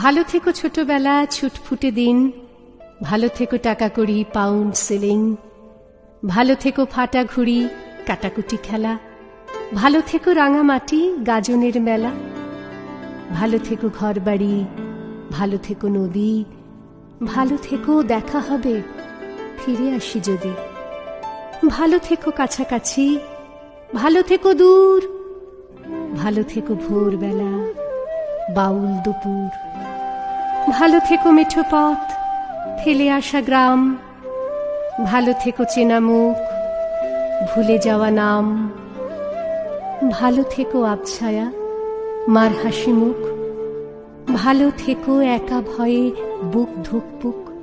ভালো থেকো ছোটবেলা, ছুটফুটে দিন, ভালো থেকো টাকা কড়ি, পাউন্ড সিলিং, ভালো থেকো ফাটা ঘুড়ি, কাটাকুটি খেলা, ভালো থেকো রাঙামাটি, গাজনের মেলা, ভালো থেকো ঘরবাড়ি, ভালো থেকো নদী, ভালো থেকো দেখা হবে ফিরে আসি যদি, ভালো থেকো কাছাকাছি, ভালো থেকো দূর, ভালো থেকো ভোরবেলা, বাউল দুপুর, ভালো থেকো মেঠো পথ, ফেলে আসা গ্রাম, ভালো থেকো চেনা মুখ, ভুলে যাওয়া নাম, ভালো থেকো আবছায়া, মার হাসি মুখ, ভালো থেকো একা ভয়ে বুক ধুকপুক,